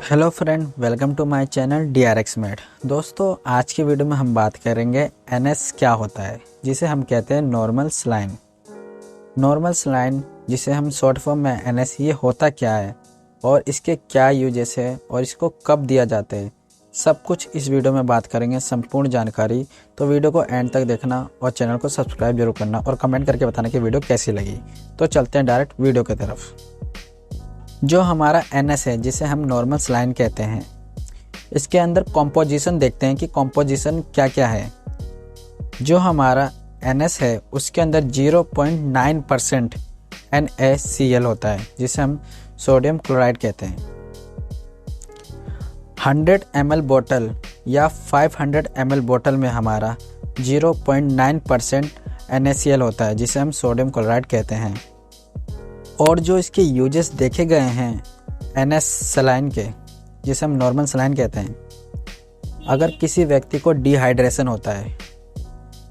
Hello friend, welcome to my channel DRX med. दोस्तों, आज की वीडियो में हम बात करेंगे NS क्या होता है, जिसे हम कहते हैं नॉर्मल सलाइन। नॉर्मल सलाइन जिसे हम शॉर्ट फॉर्म में NS, ये होता क्या है और इसके क्या यूजेस है और इसको कब दिया जाता है, सब कुछ इस वीडियो में बात करेंगे, संपूर्ण जानकारी। तो वीडियो को एंड तक देखना और चैनल को सब्सक्राइब जरूर करना और कमेंट करके बताना कि वीडियो कैसी लगी। तो चलते हैं डायरेक्ट वीडियो की तरफ। जो हमारा NS है, जिसे हम नॉर्मल सलाइन कहते हैं, इसके अंदर कॉम्पोजिशन देखते हैं कि कॉम्पोजिशन क्या क्या है। जो हमारा NS है उसके अंदर 0.9% NaCl होता है, जिसे हम सोडियम क्लोराइड कहते हैं। 100 ml बोतल या 500 ml बोतल में हमारा 0.9% NaCl होता है, जिसे हम सोडियम क्लोराइड कहते हैं। और जो इसके यूजेस देखे गए हैं NS सलाइन के, जिसे हम नॉर्मल सलाइन कहते हैं, अगर किसी व्यक्ति को डिहाइड्रेशन होता है,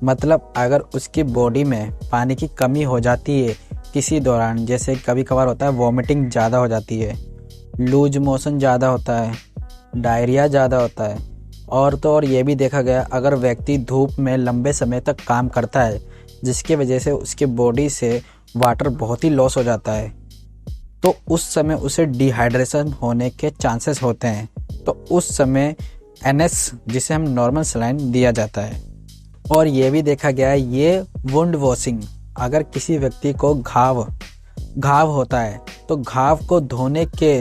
मतलब अगर उसकी बॉडी में पानी की कमी हो जाती है किसी दौरान, जैसे कभी कभार होता है वॉमिटिंग ज़्यादा हो जाती है, लूज मोशन ज़्यादा होता है, डायरिया ज़्यादा होता है, और तो और ये भी देखा गया अगर व्यक्ति धूप में लंबे समय तक काम करता है जिसकी वजह से उसकी बॉडी से वाटर बहुत ही लॉस हो जाता है, तो उस समय उसे डिहाइड्रेशन होने के चांसेस होते हैं। तो उस समय NS, जिसे हम नॉर्मल सलाइन, दिया जाता है। और ये भी देखा गया है ये वुंड वॉशिंग, अगर किसी व्यक्ति को घाव होता है तो घाव को धोने के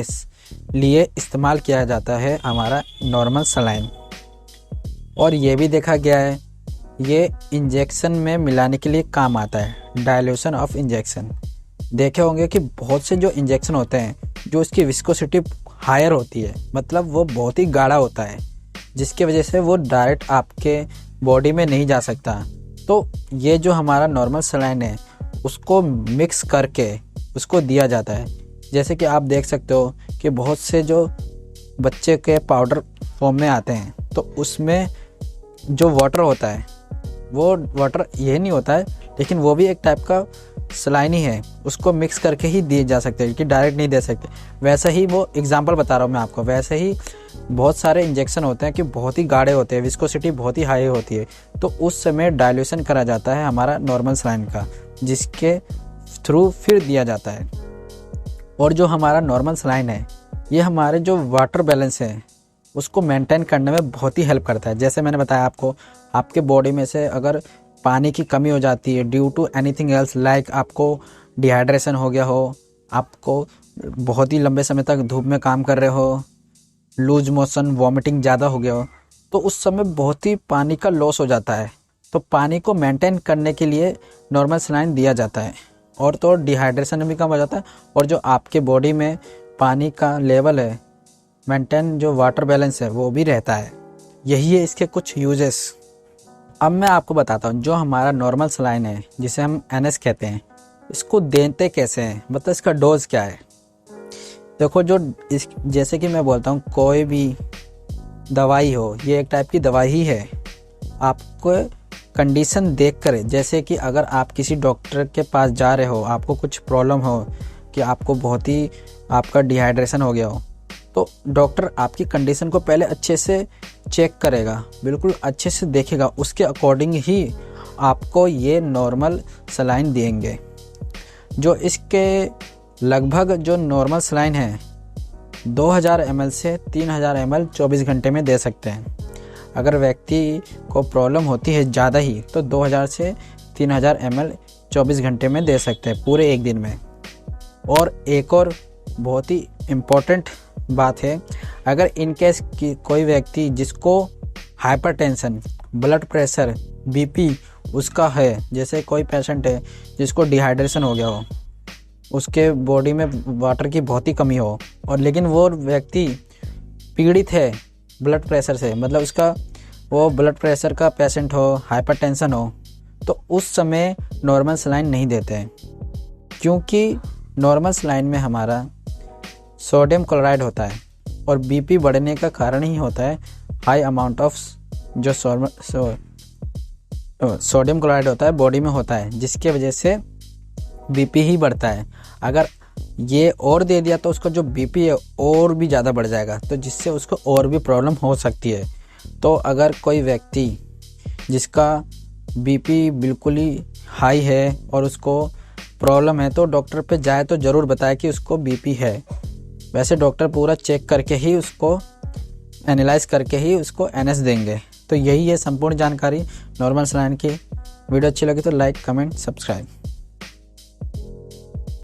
लिए इस्तेमाल किया जाता है हमारा नॉर्मल सलाइन। और ये भी देखा गया है ये इंजेक्शन में मिलाने के लिए काम आता है, डाइल्यूशन ऑफ इंजेक्शन। देखे होंगे कि बहुत से जो इंजेक्शन होते हैं जो इसकी विस्कोसिटी हायर होती है, मतलब वो बहुत ही गाढ़ा होता है, जिसकी वजह से वो डायरेक्ट आपके बॉडी में नहीं जा सकता। तो ये जो हमारा नॉर्मल सलाइन है उसको मिक्स करके उसको दिया जाता है। जैसे कि आप देख सकते हो कि बहुत से जो बच्चे के पाउडर फॉर्म में आते हैं, तो उसमें जो वाटर होता है वो वाटर ये नहीं होता है, लेकिन वो भी एक टाइप का सलाइन ही है, उसको मिक्स करके ही दिए जा सकते हैं कि डायरेक्ट नहीं दे सकते। वैसे ही वो एग्जांपल बता रहा हूँ मैं आपको, वैसे ही बहुत सारे इंजेक्शन होते हैं कि बहुत ही गाढ़े होते हैं, विस्कोसिटी बहुत ही हाई होती है, तो उस समय डाइल्यूशन करा जाता है हमारा नॉर्मल सलाइन का, जिसके थ्रू फिर दिया जाता है। और जो हमारा नॉर्मल सलाइन है ये हमारे जो वाटर बैलेंस है उसको मेंटेन करने में बहुत ही हेल्प करता है। जैसे मैंने बताया आपको, आपके बॉडी में से अगर पानी की कमी हो जाती है due to anything else, like आपको डिहाइड्रेशन हो गया हो, आपको बहुत ही लंबे समय तक धूप में काम कर रहे हो, लूज मोशन, वॉमिटिंग ज़्यादा हो गया हो, तो उस समय बहुत ही पानी का लॉस हो जाता है। तो पानी को मेंटेन करने के लिए नॉर्मल सलाइन दिया जाता है, और तो डिहाइड्रेशन भी कम हो जाता है, और जो आपके बॉडी में पानी का लेवल है, मेंटेन जो वाटर बैलेंस है, वो भी रहता है। यही है इसके कुछ यूजेस। अब मैं आपको बताता हूँ जो हमारा नॉर्मल सलाइन है, जिसे हम NS कहते हैं, इसको देते कैसे हैं, मतलब इसका डोज क्या है। देखो, जैसे कि मैं बोलता हूँ कोई भी दवाई हो, ये एक टाइप की दवाई ही है। आपको कंडीशन देख कर, जैसे कि अगर आप किसी डॉक्टर के पास जा रहे हो, आपको कुछ प्रॉब्लम हो कि आपको बहुत ही आपका डिहाइड्रेशन हो गया हो, तो डॉक्टर आपकी कंडीशन को पहले अच्छे से चेक करेगा, बिल्कुल अच्छे से देखेगा, उसके अकॉर्डिंग ही आपको ये नॉर्मल सलाइन देंगे। जो इसके लगभग जो नॉर्मल सलाइन है 2000 ml से 3000 ml 24 घंटे में दे सकते हैं। अगर व्यक्ति को प्रॉब्लम होती है ज़्यादा ही, तो 2000 से 3000 ml 24 घंटे में दे सकते हैं, पूरे एक दिन में। और एक और बहुत ही इम्पोर्टेंट बात है, अगर इनकेस कोई व्यक्ति जिसको हाइपरटेंशन, ब्लड प्रेशर, BP उसका है, जैसे कोई पेशेंट है जिसको डिहाइड्रेशन हो गया हो, उसके बॉडी में वाटर की बहुत ही कमी हो, और लेकिन वो व्यक्ति पीड़ित है ब्लड प्रेशर से, मतलब उसका वो ब्लड प्रेशर का पेशेंट हो, हाइपरटेंशन हो, तो उस समय नॉर्मल सलाइन नहीं देते हैं, क्योंकि नॉर्मल सलाइन में हमारा सोडियम क्लोराइड होता है, और BP बढ़ने का कारण ही होता है हाई अमाउंट ऑफ जो सोडियम क्लोराइड होता है बॉडी में होता है, जिसके वजह से BP ही बढ़ता है। अगर ये और दे दिया तो उसका जो बीपी है और भी ज़्यादा बढ़ जाएगा, तो जिससे उसको और भी प्रॉब्लम हो सकती है। तो अगर कोई व्यक्ति जिसका बीपी बिल्कुल ही हाई है और उसको प्रॉब्लम है तो डॉक्टर पे जाए तो ज़रूर बताए कि उसको बीपी है। वैसे डॉक्टर पूरा चेक करके ही उसको एनालाइज करके ही उसको एनएस देंगे। तो यही है संपूर्ण जानकारी नॉर्मल सलाइन की। वीडियो अच्छी लगी तो लाइक, कमेंट, सब्सक्राइब।